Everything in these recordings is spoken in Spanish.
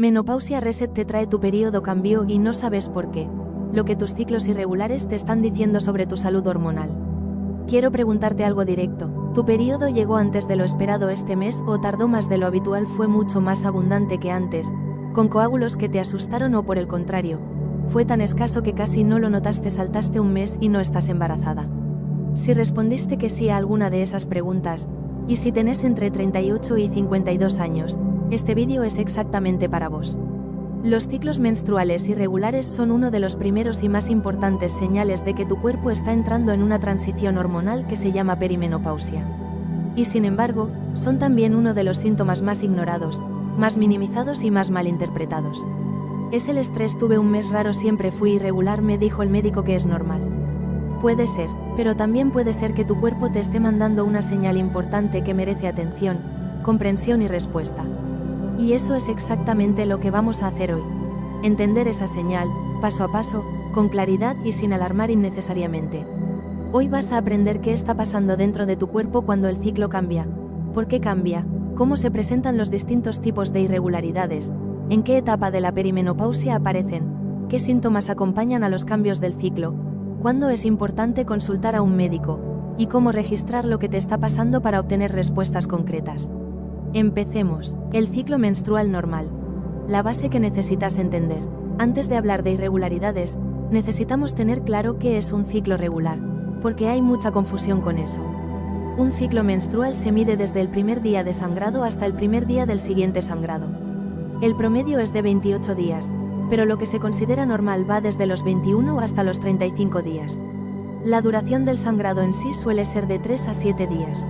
Menopausia Reset te trae tu periodo cambio y no sabes por qué. Lo que tus ciclos irregulares te están diciendo sobre tu salud hormonal. Quiero preguntarte algo directo. ¿Tu periodo llegó antes de lo esperado este mes o tardó más de lo habitual? ¿Fue mucho más abundante que antes, con coágulos que te asustaron o por el contrario, fue tan escaso que casi no lo notaste? Saltaste un mes y no estás embarazada? Si respondiste que sí a alguna de esas preguntas, y si tenés entre 38 y 52 años, este vídeo es exactamente para vos. Los ciclos menstruales irregulares son uno de los primeros y más importantes señales de que tu cuerpo está entrando en una transición hormonal que se llama perimenopausia. Y sin embargo, son también uno de los síntomas más ignorados, más minimizados y más malinterpretados. Es el estrés. Tuve un mes raro, siempre fui irregular, me dijo el médico que es normal. Puede ser, pero también puede ser que tu cuerpo te esté mandando una señal importante que merece atención, comprensión y respuesta. Y eso es exactamente lo que vamos a hacer hoy. Entender esa señal, paso a paso, con claridad y sin alarmar innecesariamente. Hoy vas a aprender qué está pasando dentro de tu cuerpo cuando el ciclo cambia, por qué cambia, cómo se presentan los distintos tipos de irregularidades, en qué etapa de la perimenopausia aparecen, qué síntomas acompañan a los cambios del ciclo, cuándo es importante consultar a un médico, y cómo registrar lo que te está pasando para obtener respuestas concretas. Empecemos. El ciclo menstrual normal. La base que necesitas entender. Antes de hablar de irregularidades, necesitamos tener claro qué es un ciclo regular, porque hay mucha confusión con eso. Un ciclo menstrual se mide desde el primer día de sangrado hasta el primer día del siguiente sangrado. El promedio es de 28 días, pero lo que se considera normal va desde los 21 hasta los 35 días. La duración del sangrado en sí suele ser de 3 a 7 días.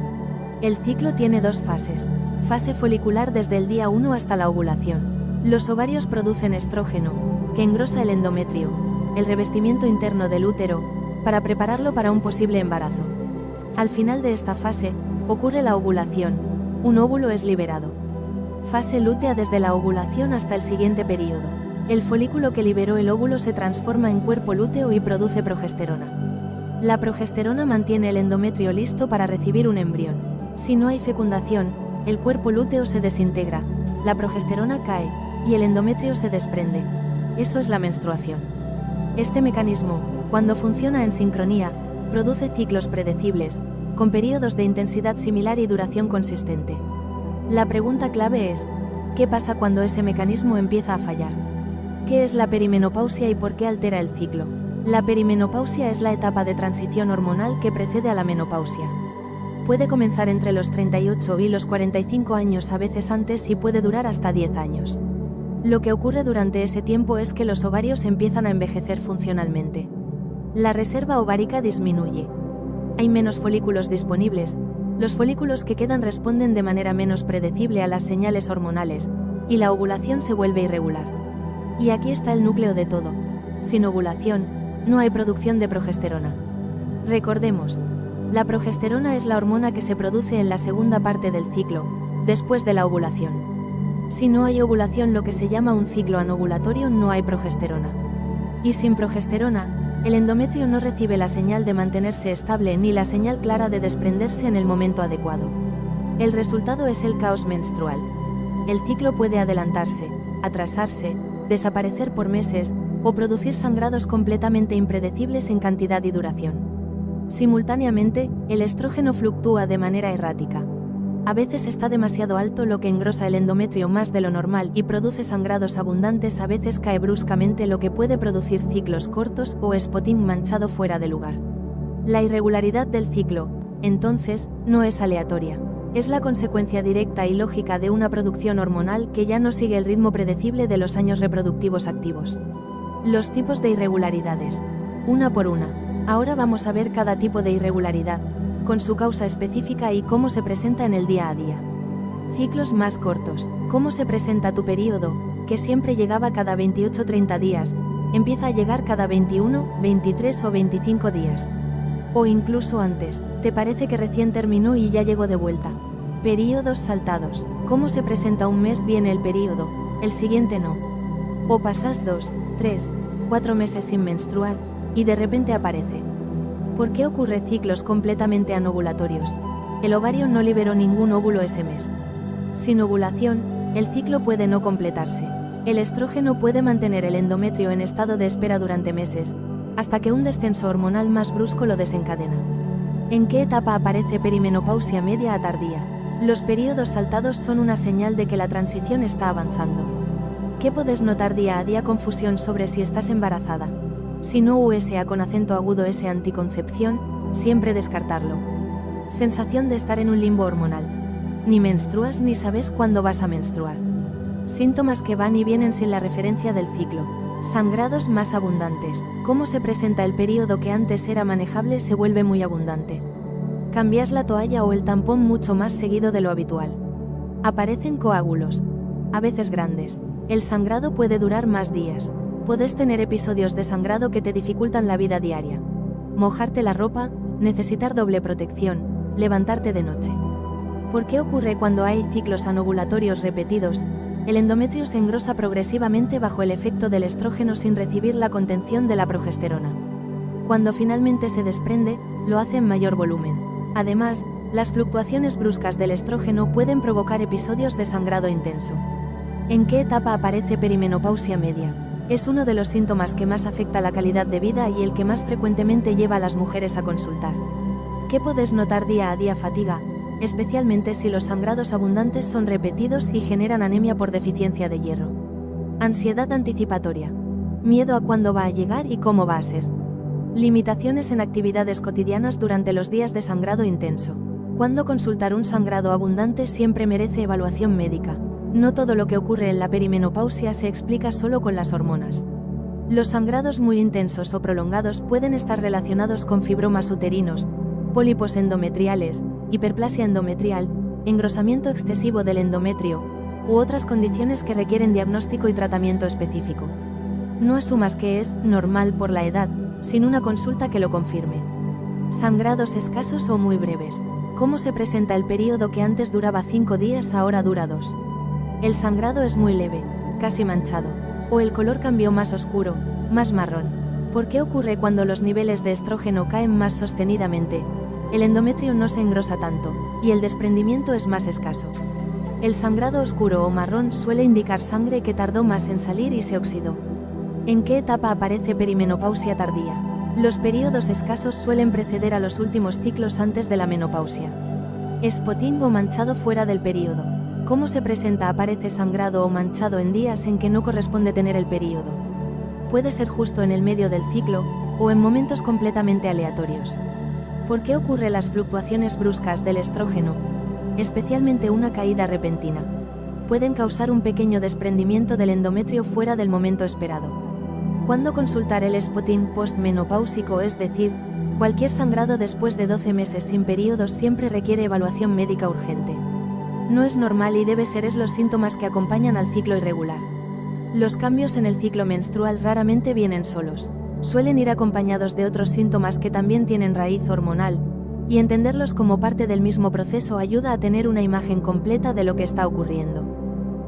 El ciclo tiene dos fases. Fase folicular desde el día 1 hasta la ovulación. Los ovarios producen estrógeno, que engrosa el endometrio, el revestimiento interno del útero, para prepararlo para un posible embarazo. Al final de esta fase, ocurre la ovulación. Un óvulo es liberado. Fase lútea desde la ovulación hasta el siguiente periodo. El folículo que liberó el óvulo se transforma en cuerpo lúteo y produce progesterona. La progesterona mantiene el endometrio listo para recibir un embrión. Si no hay fecundación, el cuerpo lúteo se desintegra, la progesterona cae, y el endometrio se desprende. Eso es la menstruación. Este mecanismo, cuando funciona en sincronía, produce ciclos predecibles, con periodos de intensidad similar y duración consistente. La pregunta clave es, ¿qué pasa cuando ese mecanismo empieza a fallar? ¿Qué es la perimenopausia y por qué altera el ciclo? La perimenopausia es la etapa de transición hormonal que precede a la menopausia. Puede comenzar entre los 38 y los 45 años, a veces antes, y puede durar hasta 10 años. Lo que ocurre durante ese tiempo es que los ovarios empiezan a envejecer funcionalmente. La reserva ovárica disminuye. Hay menos folículos disponibles, los folículos que quedan responden de manera menos predecible a las señales hormonales, y la ovulación se vuelve irregular. Y aquí está el núcleo de todo. Sin ovulación, no hay producción de progesterona. Recordemos, la progesterona es la hormona que se produce en la segunda parte del ciclo, después de la ovulación. Si no hay ovulación, lo que se llama un ciclo anovulatorio, no hay progesterona. Y sin progesterona, el endometrio no recibe la señal de mantenerse estable ni la señal clara de desprenderse en el momento adecuado. El resultado es el caos menstrual. El ciclo puede adelantarse, atrasarse, desaparecer por meses, o producir sangrados completamente impredecibles en cantidad y duración. Simultáneamente, el estrógeno fluctúa de manera errática. A veces está demasiado alto, lo que engrosa el endometrio más de lo normal y produce sangrados abundantes. A veces cae bruscamente, lo que puede producir ciclos cortos o spotting manchado fuera de lugar. La irregularidad del ciclo, entonces, no es aleatoria. Es la consecuencia directa y lógica de una producción hormonal que ya no sigue el ritmo predecible de los años reproductivos activos. Los tipos de irregularidades. Una por una. Ahora vamos a ver cada tipo de irregularidad, con su causa específica y cómo se presenta en el día a día. Ciclos más cortos. ¿Cómo se presenta tu periodo, que siempre llegaba cada 28-30 días, empieza a llegar cada 21, 23 o 25 días? O incluso antes, te parece que recién terminó y ya llegó de vuelta. Períodos saltados. ¿Cómo se presenta un mes? Viene el periodo, el siguiente no. O pasas 2, 3, 4 meses sin menstruar, y de repente aparece. ¿Por qué ocurre ciclos completamente anovulatorios? El ovario no liberó ningún óvulo ese mes. Sin ovulación, el ciclo puede no completarse. El estrógeno puede mantener el endometrio en estado de espera durante meses, hasta que un descenso hormonal más brusco lo desencadena. ¿En qué etapa aparece perimenopausia media a tardía? Los periodos saltados son una señal de que la transición está avanzando. ¿Qué puedes notar día a día? Confusión sobre si estás embarazada. Si no USA con acento agudo S anticoncepción, siempre descartarlo. Sensación de estar en un limbo hormonal. Ni menstruas ni sabes cuándo vas a menstruar. Síntomas que van y vienen sin la referencia del ciclo. Sangrados más abundantes. ¿Cómo se presenta el periodo que antes era manejable se vuelve muy abundante? Cambias la toalla o el tampón mucho más seguido de lo habitual. Aparecen coágulos, a veces grandes. El sangrado puede durar más días. Puedes tener episodios de sangrado que te dificultan la vida diaria. Mojarte la ropa, necesitar doble protección, levantarte de noche. ¿Por qué ocurre cuando hay ciclos anovulatorios repetidos? El endometrio se engrosa progresivamente bajo el efecto del estrógeno sin recibir la contención de la progesterona. Cuando finalmente se desprende, lo hace en mayor volumen. Además, las fluctuaciones bruscas del estrógeno pueden provocar episodios de sangrado intenso. ¿En qué etapa aparece perimenopausia media? Es uno de los síntomas que más afecta la calidad de vida y el que más frecuentemente lleva a las mujeres a consultar. ¿Qué puedes notar día a día? Fatiga, especialmente si los sangrados abundantes son repetidos y generan anemia por deficiencia de hierro. Ansiedad anticipatoria. Miedo a cuándo va a llegar y cómo va a ser. Limitaciones en actividades cotidianas durante los días de sangrado intenso. ¿Cuándo consultar? Un sangrado abundante siempre merece evaluación médica. No todo lo que ocurre en la perimenopausia se explica solo con las hormonas. Los sangrados muy intensos o prolongados pueden estar relacionados con fibromas uterinos, pólipos endometriales, hiperplasia endometrial, engrosamiento excesivo del endometrio, u otras condiciones que requieren diagnóstico y tratamiento específico. No asumas que es normal por la edad, sin una consulta que lo confirme. Sangrados escasos o muy breves. ¿Cómo se presenta el periodo que antes duraba 5 días ahora dura 2? El sangrado es muy leve, casi manchado, o el color cambió más oscuro, más marrón. ¿Por qué ocurre cuando los niveles de estrógeno caen más sostenidamente? El endometrio no se engrosa tanto, y el desprendimiento es más escaso. El sangrado oscuro o marrón suele indicar sangre que tardó más en salir y se oxidó. ¿En qué etapa aparece perimenopausia tardía? Los periodos escasos suelen preceder a los últimos ciclos antes de la menopausia. Spotting o manchado fuera del periodo. ¿Cómo se presenta? Aparece sangrado o manchado en días en que no corresponde tener el periodo. Puede ser justo en el medio del ciclo, o en momentos completamente aleatorios. ¿Por qué ocurren las fluctuaciones bruscas del estrógeno? Especialmente una caída repentina. Pueden causar un pequeño desprendimiento del endometrio fuera del momento esperado. ¿Cuándo consultar? El spotting postmenopáusico, es decir, cualquier sangrado después de 12 meses sin periodos siempre requiere evaluación médica urgente. No es normal y debe ser los síntomas que acompañan al ciclo irregular. Los cambios en el ciclo menstrual raramente vienen solos. Suelen ir acompañados de otros síntomas que también tienen raíz hormonal, y entenderlos como parte del mismo proceso ayuda a tener una imagen completa de lo que está ocurriendo.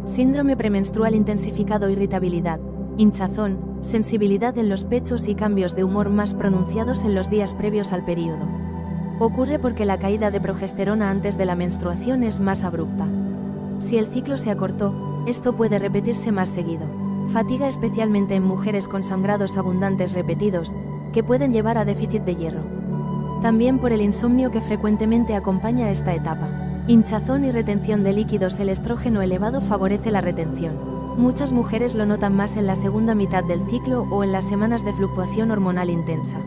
Síndrome premenstrual intensificado, irritabilidad, hinchazón, sensibilidad en los pechos y cambios de humor más pronunciados en los días previos al periodo. Ocurre porque la caída de progesterona antes de la menstruación es más abrupta. Si el ciclo se acortó, esto puede repetirse más seguido. Fatiga, especialmente en mujeres con sangrados abundantes repetidos, que pueden llevar a déficit de hierro. También por el insomnio que frecuentemente acompaña esta etapa. Hinchazón y retención de líquidos. El estrógeno elevado favorece la retención. Muchas mujeres lo notan más en la segunda mitad del ciclo o en las semanas de fluctuación hormonal intensa.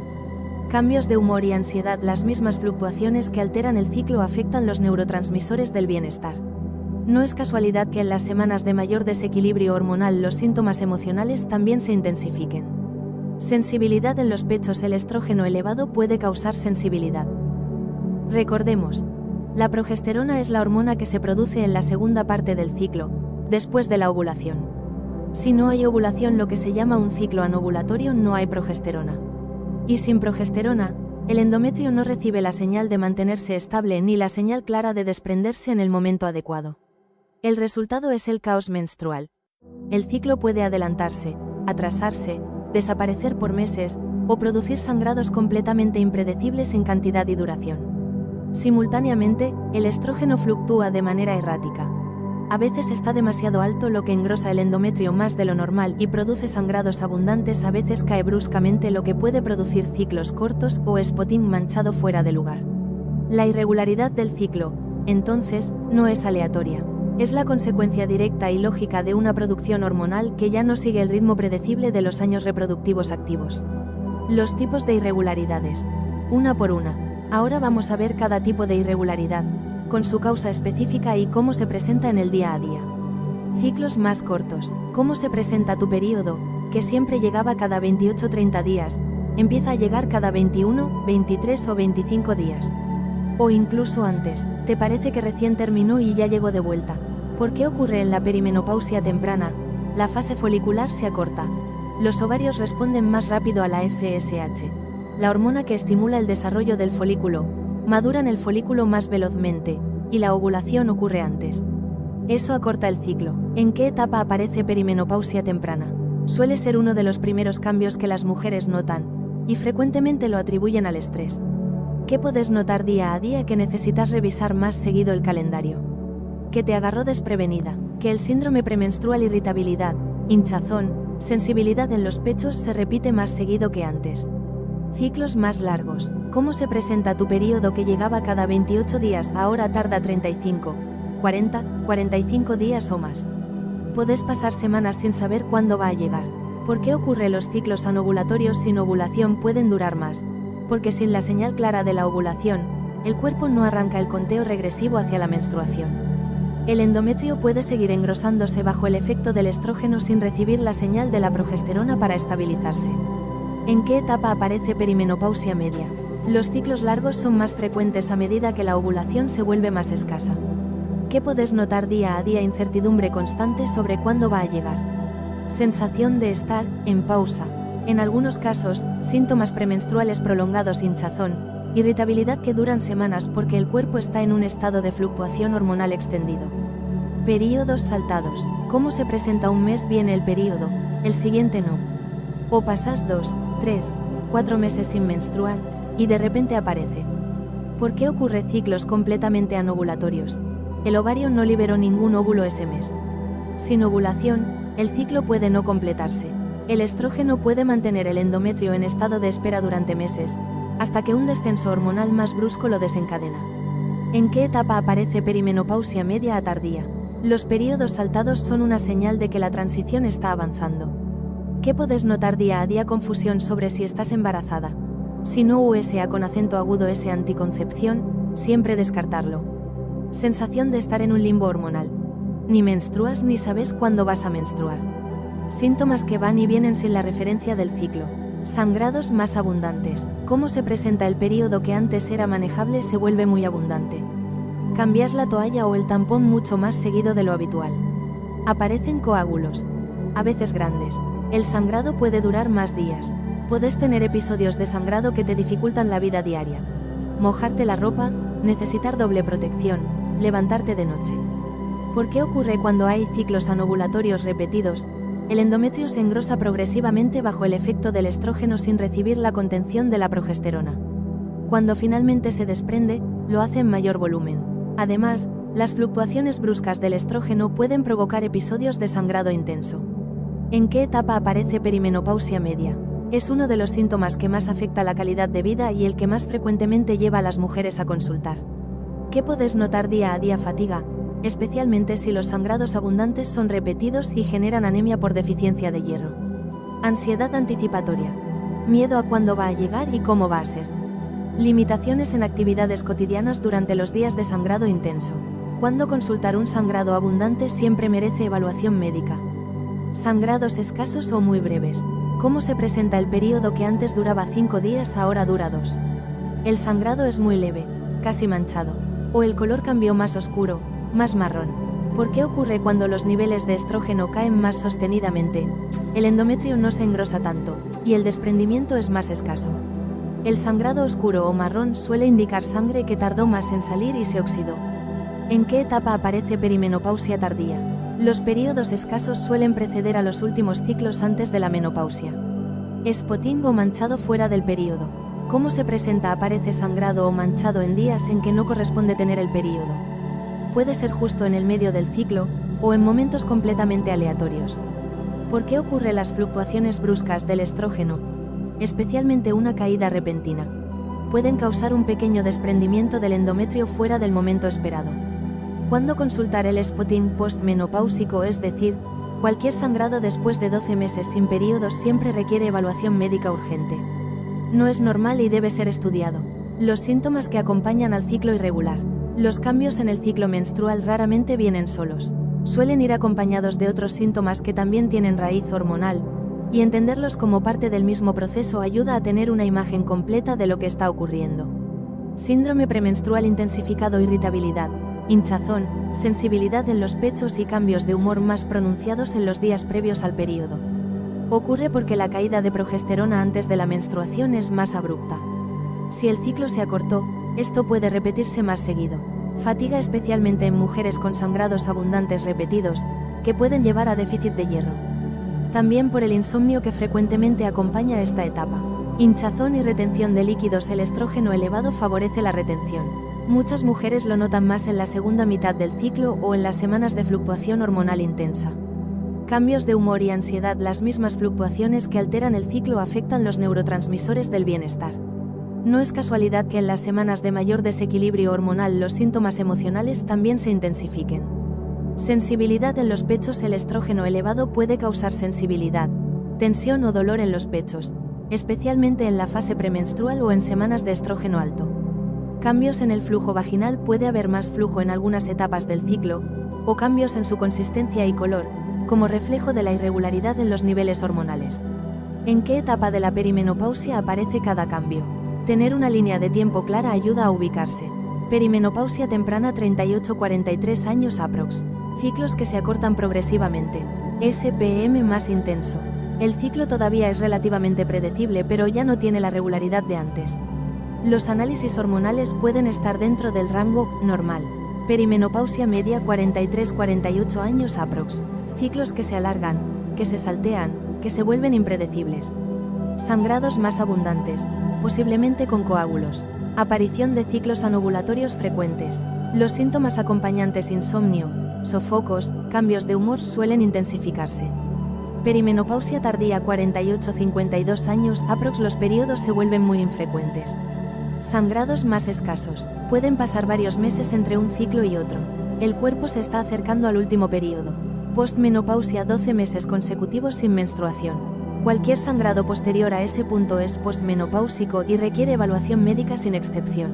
Cambios de humor y ansiedad. Las mismas fluctuaciones que alteran el ciclo afectan los neurotransmisores del bienestar. No es casualidad que en las semanas de mayor desequilibrio hormonal los síntomas emocionales también se intensifiquen. Sensibilidad en los pechos. El estrógeno elevado puede causar sensibilidad. Recordemos, la progesterona es la hormona que se produce en la segunda parte del ciclo, después de la ovulación. Si no hay ovulación, lo que se llama un ciclo anovulatorio, no hay progesterona. Y sin progesterona, el endometrio no recibe la señal de mantenerse estable ni la señal clara de desprenderse en el momento adecuado. El resultado es el caos menstrual. El ciclo puede adelantarse, atrasarse, desaparecer por meses, o producir sangrados completamente impredecibles en cantidad y duración. Simultáneamente, el estrógeno fluctúa de manera errática. A veces está demasiado alto, lo que engrosa el endometrio más de lo normal y produce sangrados abundantes. A veces cae bruscamente, lo que puede producir ciclos cortos o spotting manchado fuera de lugar. La irregularidad del ciclo, entonces, no es aleatoria. Es la consecuencia directa y lógica de una producción hormonal que ya no sigue el ritmo predecible de los años reproductivos activos. Los tipos de irregularidades. Una por una. Ahora vamos a ver cada tipo de irregularidad, con su causa específica y cómo se presenta en el día a día. Ciclos más cortos. ¿Cómo se presenta tu periodo, que siempre llegaba cada 28-30 días, empieza a llegar cada 21, 23 o 25 días? O incluso antes, te parece que recién terminó y ya llegó de vuelta. ¿Por qué ocurre en la perimenopausia temprana? La fase folicular se acorta. Los ovarios responden más rápido a la FSH, la hormona que estimula el desarrollo del folículo, maduran el folículo más velozmente, y la ovulación ocurre antes. Eso acorta el ciclo. ¿En qué etapa aparece perimenopausia temprana? Suele ser uno de los primeros cambios que las mujeres notan, y frecuentemente lo atribuyen al estrés. ¿Qué puedes notar día a día que necesitas revisar más seguido el calendario? Que te agarró desprevenida, que el síndrome premenstrual, irritabilidad, hinchazón, sensibilidad en los pechos se repite más seguido que antes. Ciclos más largos. ¿Cómo se presenta tu periodo que llegaba cada 28 días, ahora tarda 35, 40, 45 días o más? Puedes pasar semanas sin saber cuándo va a llegar. ¿Por qué ocurre? Los ciclos anovulatorios sin ovulación pueden durar más, porque sin la señal clara de la ovulación, el cuerpo no arranca el conteo regresivo hacia la menstruación. El endometrio puede seguir engrosándose bajo el efecto del estrógeno sin recibir la señal de la progesterona para estabilizarse. ¿En qué etapa aparece perimenopausia media? Los ciclos largos son más frecuentes a medida que la ovulación se vuelve más escasa. ¿Qué puedes notar día a día? Incertidumbre constante sobre cuándo va a llegar. Sensación de estar en pausa. En algunos casos, síntomas premenstruales prolongados, hinchazón, irritabilidad que duran semanas porque el cuerpo está en un estado de fluctuación hormonal extendido. Períodos saltados. ¿Cómo se presenta? Un mes viene el periodo, el siguiente no. O pasas 2, 3, 4 meses sin menstruar, y de repente aparece. ¿Por qué ocurre? Ciclos completamente anovulatorios. El ovario no liberó ningún óvulo ese mes. Sin ovulación, el ciclo puede no completarse. El estrógeno puede mantener el endometrio en estado de espera durante meses, hasta que un descenso hormonal más brusco lo desencadena. ¿En qué etapa aparece perimenopausia media a tardía? Los periodos saltados son una señal de que la transición está avanzando. ¿Qué puedes notar día a día? Confusión sobre si estás embarazada. Si no USA con acento agudo S anticoncepción, siempre descartarlo. Sensación de estar en un limbo hormonal. Ni menstruas ni sabes cuándo vas a menstruar. Síntomas que van y vienen sin la referencia del ciclo. Sangrados más abundantes. ¿Cómo se presenta el periodo que antes era manejable? Se vuelve muy abundante. Cambias la toalla o el tampón mucho más seguido de lo habitual. Aparecen coágulos, a veces grandes. El sangrado puede durar más días. Puedes tener episodios de sangrado que te dificultan la vida diaria. Mojarte la ropa, necesitar doble protección, levantarte de noche. ¿Por qué ocurre cuando hay ciclos anovulatorios repetidos? El endometrio se engrosa progresivamente bajo el efecto del estrógeno sin recibir la contención de la progesterona. Cuando finalmente se desprende, lo hace en mayor volumen. Además, las fluctuaciones bruscas del estrógeno pueden provocar episodios de sangrado intenso. ¿En qué etapa aparece perimenopausia media? Es uno de los síntomas que más afecta la calidad de vida y el que más frecuentemente lleva a las mujeres a consultar. ¿Qué puedes notar día a día? Fatiga, especialmente si los sangrados abundantes son repetidos y generan anemia por deficiencia de hierro. Ansiedad anticipatoria. Miedo a cuándo va a llegar y cómo va a ser. Limitaciones en actividades cotidianas durante los días de sangrado intenso. ¿Cuándo consultar? Un sangrado abundante siempre merece evaluación médica. Sangrados escasos o muy breves. ¿Cómo se presenta el periodo que antes duraba 5 días, ahora dura 2? El sangrado es muy leve, casi manchado. O el color cambió más oscuro, más marrón. ¿Por qué ocurre cuando los niveles de estrógeno caen más sostenidamente? El endometrio no se engrosa tanto, y el desprendimiento es más escaso. El sangrado oscuro o marrón suele indicar sangre que tardó más en salir y se oxidó. ¿En qué etapa aparece perimenopausia tardía? Los periodos escasos suelen preceder a los últimos ciclos antes de la menopausia. Spotting o manchado fuera del periodo. ¿Cómo se presenta? Aparece sangrado o manchado en días en que no corresponde tener el periodo. Puede ser justo en el medio del ciclo, o en momentos completamente aleatorios. ¿Por qué ocurren las fluctuaciones bruscas del estrógeno? Especialmente una caída repentina. Pueden causar un pequeño desprendimiento del endometrio fuera del momento esperado. ¿Cuándo consultar el spotting postmenopáusico? Es decir, cualquier sangrado después de 12 meses sin periodos siempre requiere evaluación médica urgente. No es normal y debe ser estudiado. Los síntomas que acompañan al ciclo irregular. Los cambios en el ciclo menstrual raramente vienen solos. Suelen ir acompañados de otros síntomas que también tienen raíz hormonal, y entenderlos como parte del mismo proceso ayuda a tener una imagen completa de lo que está ocurriendo. Síndrome premenstrual intensificado, irritabilidad, hinchazón, sensibilidad en los pechos y cambios de humor más pronunciados en los días previos al periodo. Ocurre porque la caída de progesterona antes de la menstruación es más abrupta. Si el ciclo se acortó, esto puede repetirse más seguido. Fatiga, especialmente en mujeres con sangrados abundantes repetidos, que pueden llevar a déficit de hierro. También por el insomnio que frecuentemente acompaña esta etapa. Hinchazón y retención de líquidos. El estrógeno elevado favorece la retención. Muchas mujeres lo notan más en la segunda mitad del ciclo o en las semanas de fluctuación hormonal intensa. Cambios de humor y ansiedad. Las mismas fluctuaciones que alteran el ciclo afectan los neurotransmisores del bienestar. No es casualidad que en las semanas de mayor desequilibrio hormonal los síntomas emocionales también se intensifiquen. Sensibilidad en los pechos. El estrógeno elevado puede causar sensibilidad, tensión o dolor en los pechos, especialmente en la fase premenstrual o en semanas de estrógeno alto. Cambios en el flujo vaginal. Puede haber más flujo en algunas etapas del ciclo, o cambios en su consistencia y color, como reflejo de la irregularidad en los niveles hormonales. ¿En qué etapa de la perimenopausia aparece cada cambio? Tener una línea de tiempo clara ayuda a ubicarse. Perimenopausia temprana, 38-43 años aprox. Ciclos que se acortan progresivamente. SPM más intenso. El ciclo todavía es relativamente predecible, pero ya no tiene la regularidad de antes. Los análisis hormonales pueden estar dentro del rango normal. Perimenopausia media, 43-48 años aprox. Ciclos que se alargan, que se saltean, que se vuelven impredecibles. Sangrados más abundantes, posiblemente con coágulos. Aparición de ciclos anovulatorios frecuentes. Los síntomas acompañantes: insomnio, sofocos, cambios de humor suelen intensificarse. Perimenopausia tardía, 48-52 años aprox. Los periodos se vuelven muy infrecuentes. Sangrados más escasos. Pueden pasar varios meses entre un ciclo y otro. El cuerpo se está acercando al último periodo. Postmenopausia, 12 meses consecutivos sin menstruación. Cualquier sangrado posterior a ese punto es postmenopáusico y requiere evaluación médica sin excepción.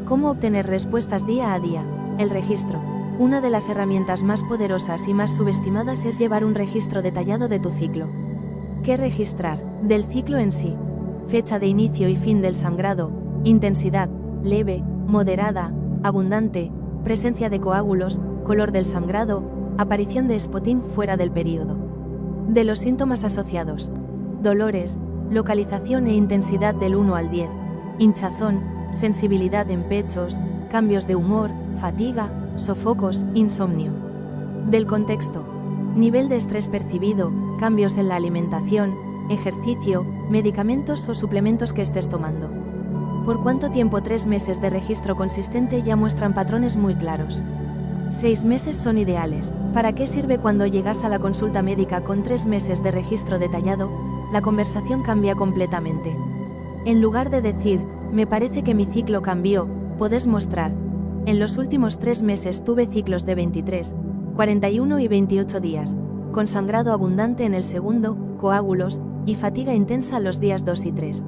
¿Cómo obtener respuestas día a día? El registro. Una de las herramientas más poderosas y más subestimadas es llevar un registro detallado de tu ciclo. ¿Qué registrar? Del ciclo en sí. Fecha de inicio y fin del sangrado, intensidad, leve, moderada, abundante, presencia de coágulos, color del sangrado, aparición de spotting fuera del periodo. De los síntomas asociados: dolores, localización e intensidad del 1 al 10, hinchazón, sensibilidad en pechos, cambios de humor, fatiga, sofocos, insomnio. Del contexto: nivel de estrés percibido, cambios en la alimentación, ejercicio, medicamentos o suplementos que estés tomando. ¿Por cuánto tiempo? 3 meses de registro consistente ya muestran patrones muy claros. 6 meses son ideales. ¿Para qué sirve cuando llegas a la consulta médica con 3 meses de registro detallado? La conversación cambia completamente. En lugar de decir, me parece que mi ciclo cambió, puedes mostrar, en los últimos 3 meses tuve ciclos de 23, 41 y 28 días, con sangrado abundante en el segundo, coágulos, y fatiga intensa los días 2 y 3.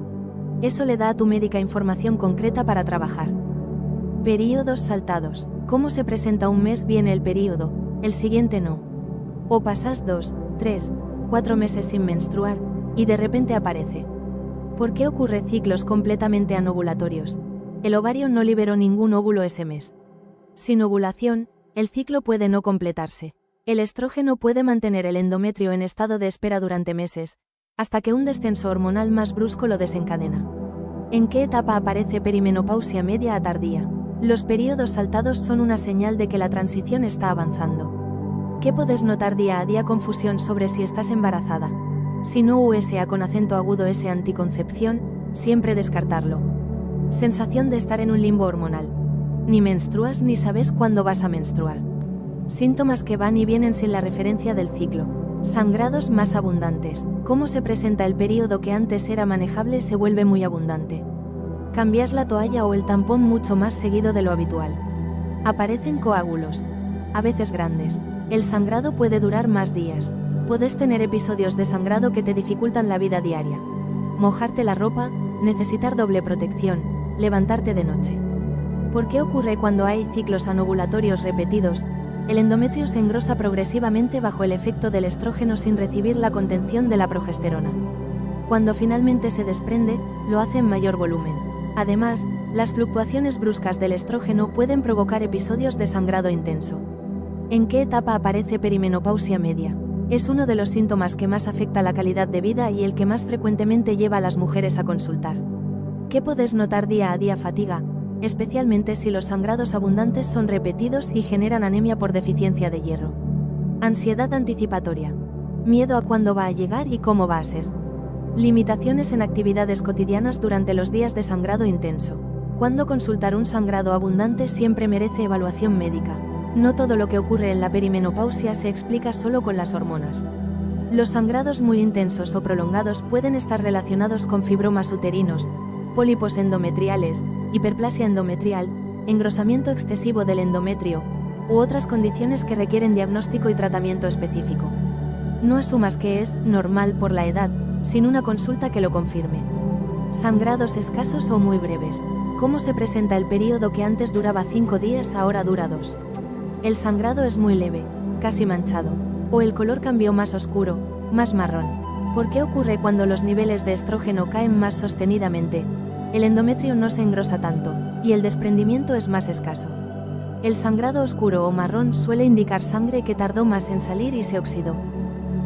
Eso le da a tu médica información concreta para trabajar. Períodos saltados. ¿Cómo se presenta? Un mes viene el periodo, el siguiente no. O pasas 2, 3, 4 meses sin menstruar, y de repente aparece. ¿Por qué ocurre ciclos completamente anovulatorios? El ovario no liberó ningún óvulo ese mes. Sin ovulación, el ciclo puede no completarse. El estrógeno puede mantener el endometrio en estado de espera durante meses, hasta que un descenso hormonal más brusco lo desencadena. ¿En qué etapa aparece perimenopausia media a tardía? Los periodos saltados son una señal de que la transición está avanzando. ¿Qué puedes notar día a día? Confusión sobre si estás embarazada. Si no USA con acento agudo S anticoncepción, siempre descartarlo. Sensación de estar en un limbo hormonal. Ni menstruas ni sabes cuándo vas a menstruar. Síntomas que van y vienen sin la referencia del ciclo. Sangrados más abundantes. ¿Cómo se presenta el periodo que antes era manejable se vuelve muy abundante? Cambias la toalla o el tampón mucho más seguido de lo habitual. Aparecen coágulos, a veces grandes. El sangrado puede durar más días. Puedes tener episodios de sangrado que te dificultan la vida diaria. Mojarte la ropa, necesitar doble protección, levantarte de noche. ¿Por qué ocurre cuando hay ciclos anovulatorios repetidos? El endometrio se engrosa progresivamente bajo el efecto del estrógeno sin recibir la contención de la progesterona. Cuando finalmente se desprende, lo hace en mayor volumen. Además, las fluctuaciones bruscas del estrógeno pueden provocar episodios de sangrado intenso. ¿En qué etapa aparece perimenopausia media? Es uno de los síntomas que más afecta la calidad de vida y el que más frecuentemente lleva a las mujeres a consultar. ¿Qué puedes notar día a día? Fatiga, especialmente si los sangrados abundantes son repetidos y generan anemia por deficiencia de hierro. Ansiedad anticipatoria. Miedo a cuándo va a llegar y cómo va a ser. Limitaciones en actividades cotidianas durante los días de sangrado intenso. Cuando consultar un sangrado abundante siempre merece evaluación médica. No todo lo que ocurre en la perimenopausia se explica solo con las hormonas. Los sangrados muy intensos o prolongados pueden estar relacionados con fibromas uterinos, pólipos endometriales, hiperplasia endometrial, engrosamiento excesivo del endometrio, u otras condiciones que requieren diagnóstico y tratamiento específico. No asumas que es normal por la edad, sin una consulta que lo confirme. Sangrados escasos o muy breves. ¿Cómo se presenta el periodo que antes duraba 5 días ahora dura 2? El sangrado es muy leve, casi manchado, o el color cambió más oscuro, más marrón. ¿Por qué ocurre cuando los niveles de estrógeno caen más sostenidamente? El endometrio no se engrosa tanto, y el desprendimiento es más escaso. El sangrado oscuro o marrón suele indicar sangre que tardó más en salir y se oxidó.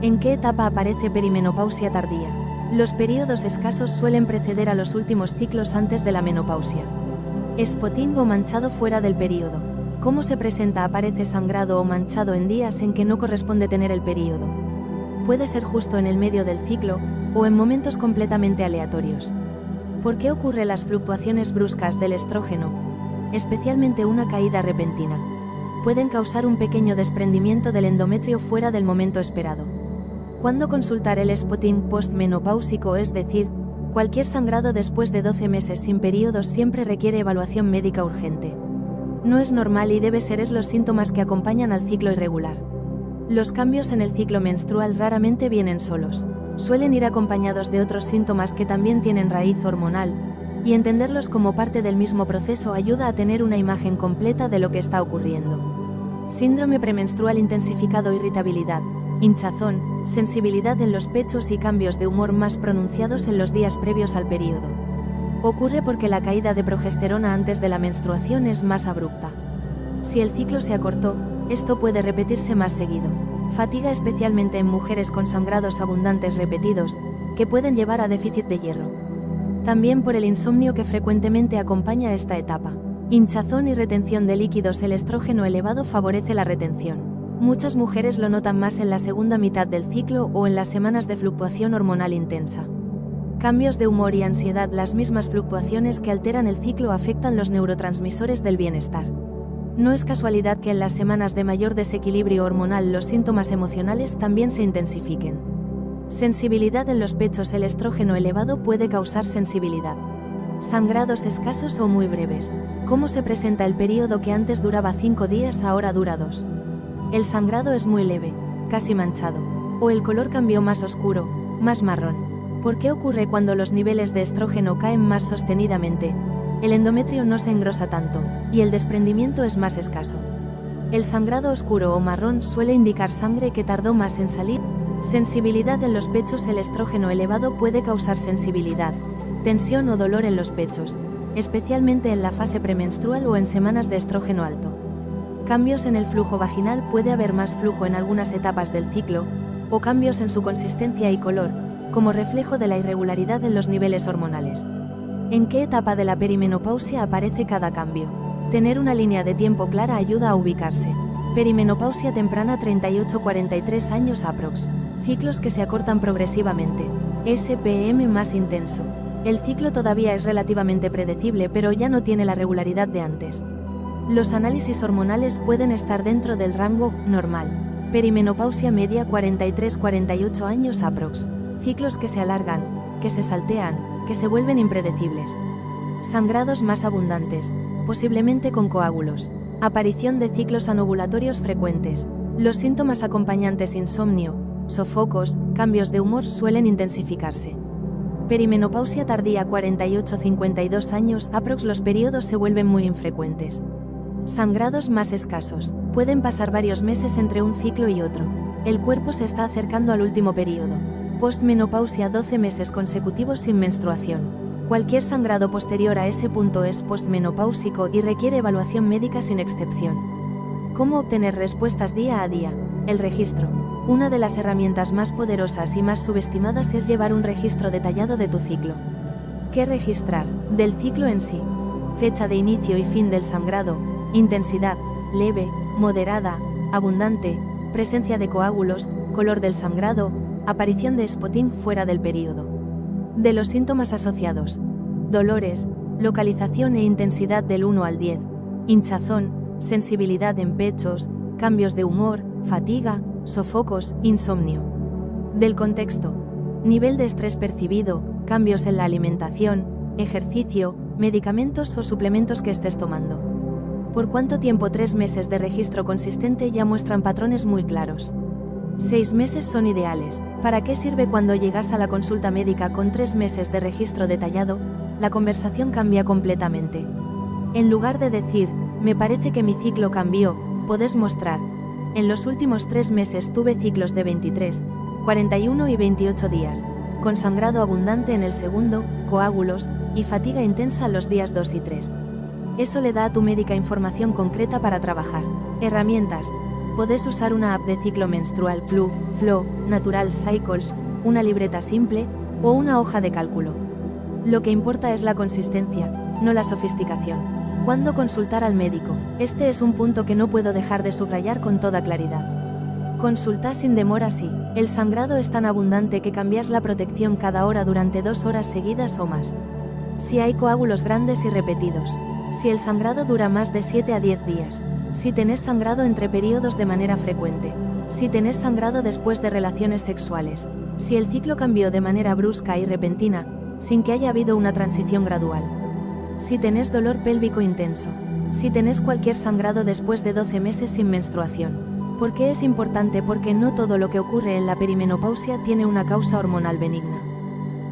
¿En qué etapa aparece perimenopausia tardía? Los periodos escasos suelen preceder a los últimos ciclos antes de la menopausia. Spotting o manchado fuera del periodo. ¿Cómo se presenta? Aparece sangrado o manchado en días en que no corresponde tener el periodo. Puede ser justo en el medio del ciclo, o en momentos completamente aleatorios. ¿Por qué ocurren las fluctuaciones bruscas del estrógeno? Especialmente una caída repentina. Pueden causar un pequeño desprendimiento del endometrio fuera del momento esperado. ¿Cuándo consultar el spotting postmenopáusico? Es decir, cualquier sangrado después de 12 meses sin periodos siempre requiere evaluación médica urgente. No es normal y debe ser los síntomas que acompañan al ciclo irregular. Los cambios en el ciclo menstrual raramente vienen solos. Suelen ir acompañados de otros síntomas que también tienen raíz hormonal, y entenderlos como parte del mismo proceso ayuda a tener una imagen completa de lo que está ocurriendo. Síndrome premenstrual intensificado, irritabilidad, hinchazón, sensibilidad en los pechos y cambios de humor más pronunciados en los días previos al periodo. Ocurre porque la caída de progesterona antes de la menstruación es más abrupta. Si el ciclo se acortó, esto puede repetirse más seguido. Fatiga, especialmente en mujeres con sangrados abundantes repetidos, que pueden llevar a déficit de hierro. También por el insomnio que frecuentemente acompaña esta etapa. Hinchazón y retención de líquidos. El estrógeno elevado favorece la retención. Muchas mujeres lo notan más en la segunda mitad del ciclo o en las semanas de fluctuación hormonal intensa. Cambios de humor y ansiedad. Las mismas fluctuaciones que alteran el ciclo afectan los neurotransmisores del bienestar. No es casualidad que en las semanas de mayor desequilibrio hormonal los síntomas emocionales también se intensifiquen. Sensibilidad en los pechos. El estrógeno elevado puede causar sensibilidad. Sangrados escasos o muy breves. ¿Cómo se presenta el periodo que antes duraba 5 días ahora dura 2? El sangrado es muy leve, casi manchado, o el color cambió más oscuro, más marrón. ¿Por qué ocurre cuando los niveles de estrógeno caen más sostenidamente? El endometrio no se engrosa tanto, y el desprendimiento es más escaso. El sangrado oscuro o marrón suele indicar sangre que tardó más en salir. Sensibilidad en los pechos. El estrógeno elevado puede causar sensibilidad, tensión o dolor en los pechos, especialmente en la fase premenstrual o en semanas de estrógeno alto. Cambios en el flujo vaginal. Puede haber más flujo en algunas etapas del ciclo, o cambios en su consistencia y color, como reflejo de la irregularidad en los niveles hormonales. ¿En qué etapa de la perimenopausia aparece cada cambio? Tener una línea de tiempo clara ayuda a ubicarse. Perimenopausia temprana, 38-43 años aprox. Ciclos que se acortan progresivamente. SPM más intenso. El ciclo todavía es relativamente predecible, pero ya no tiene la regularidad de antes. Los análisis hormonales pueden estar dentro del rango normal. Perimenopausia media 43-48 años aprox. Ciclos que se alargan, que se saltean, que se vuelven impredecibles. Sangrados más abundantes, posiblemente con coágulos. Aparición de ciclos anovulatorios frecuentes. Los síntomas acompañantes insomnio, sofocos, cambios de humor suelen intensificarse. Perimenopausia tardía 48-52 años aprox. Los periodos se vuelven muy infrecuentes. Sangrados más escasos. Pueden pasar varios meses entre un ciclo y otro. El cuerpo se está acercando al último periodo. Postmenopausia 12 meses consecutivos sin menstruación. Cualquier sangrado posterior a ese punto es postmenopáusico y requiere evaluación médica sin excepción. ¿Cómo obtener respuestas día a día? El registro. Una de las herramientas más poderosas y más subestimadas es llevar un registro detallado de tu ciclo. ¿Qué registrar? Del ciclo en sí. Fecha de inicio y fin del sangrado, intensidad, leve, moderada, abundante, presencia de coágulos, color del sangrado, aparición de spotting fuera del periodo. De los síntomas asociados. Dolores, localización e intensidad del 1 al 10, hinchazón, sensibilidad en pechos, cambios de humor, fatiga, sofocos, insomnio. Del contexto. Nivel de estrés percibido, cambios en la alimentación, ejercicio, medicamentos o suplementos que estés tomando. ¿Por cuánto tiempo? 3 meses de registro consistente ya muestran patrones muy claros. 6 meses son ideales. ¿Para qué sirve cuando llegas a la consulta médica con 3 meses de registro detallado? La conversación cambia completamente. En lugar de decir, me parece que mi ciclo cambió, podés mostrar, en los últimos 3 meses tuve ciclos de 23, 41 y 28 días, con sangrado abundante en el segundo, coágulos, y fatiga intensa los días 2 y 3. Eso le da a tu médica información concreta para trabajar. Herramientas. Podés usar una app de ciclo menstrual Club, Flow, Natural Cycles, una libreta simple, o una hoja de cálculo. Lo que importa es la consistencia, no la sofisticación. ¿Cuándo consultar al médico? Este es un punto que no puedo dejar de subrayar con toda claridad. Consulta sin demora si el sangrado es tan abundante que cambias la protección cada hora durante 2 horas seguidas o más. Si hay coágulos grandes y repetidos. Si el sangrado dura más de 7 a 10 días. Si tenés sangrado entre periodos de manera frecuente. Si tenés sangrado después de relaciones sexuales. Si el ciclo cambió de manera brusca y repentina, sin que haya habido una transición gradual. Si tenés dolor pélvico intenso. Si tenés cualquier sangrado después de 12 meses sin menstruación. ¿Por qué es importante? Porque no todo lo que ocurre en la perimenopausia tiene una causa hormonal benigna.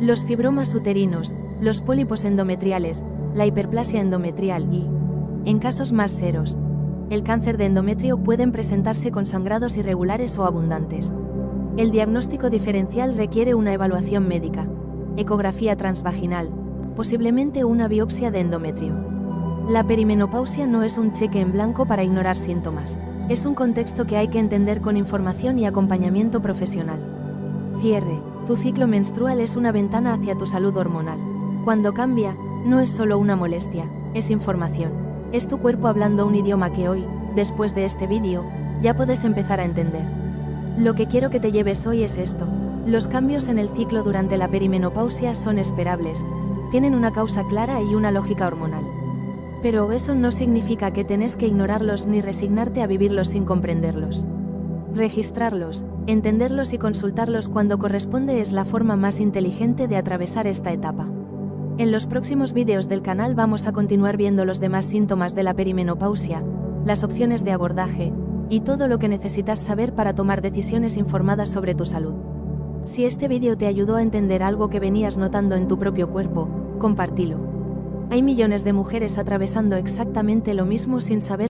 Los fibromas uterinos, los pólipos endometriales, la hiperplasia endometrial y, en casos más severos, el cáncer de endometrio pueden presentarse con sangrados irregulares o abundantes. El diagnóstico diferencial requiere una evaluación médica, ecografía transvaginal, posiblemente una biopsia de endometrio. La perimenopausia no es un cheque en blanco para ignorar síntomas, es un contexto que hay que entender con información y acompañamiento profesional. Cierre. Tu ciclo menstrual es una ventana hacia tu salud hormonal. Cuando cambia, no es solo una molestia, es información. Es tu cuerpo hablando un idioma que hoy, después de este vídeo, ya puedes empezar a entender. Lo que quiero que te lleves hoy es esto. Los cambios en el ciclo durante la perimenopausia son esperables, tienen una causa clara y una lógica hormonal. Pero eso no significa que tenés que ignorarlos ni resignarte a vivirlos sin comprenderlos. Registrarlos, entenderlos y consultarlos cuando corresponde es la forma más inteligente de atravesar esta etapa. En los próximos vídeos del canal vamos a continuar viendo los demás síntomas de la perimenopausia, las opciones de abordaje, y todo lo que necesitas saber para tomar decisiones informadas sobre tu salud. Si este vídeo te ayudó a entender algo que venías notando en tu propio cuerpo, compártelo. Hay millones de mujeres atravesando exactamente lo mismo sin saber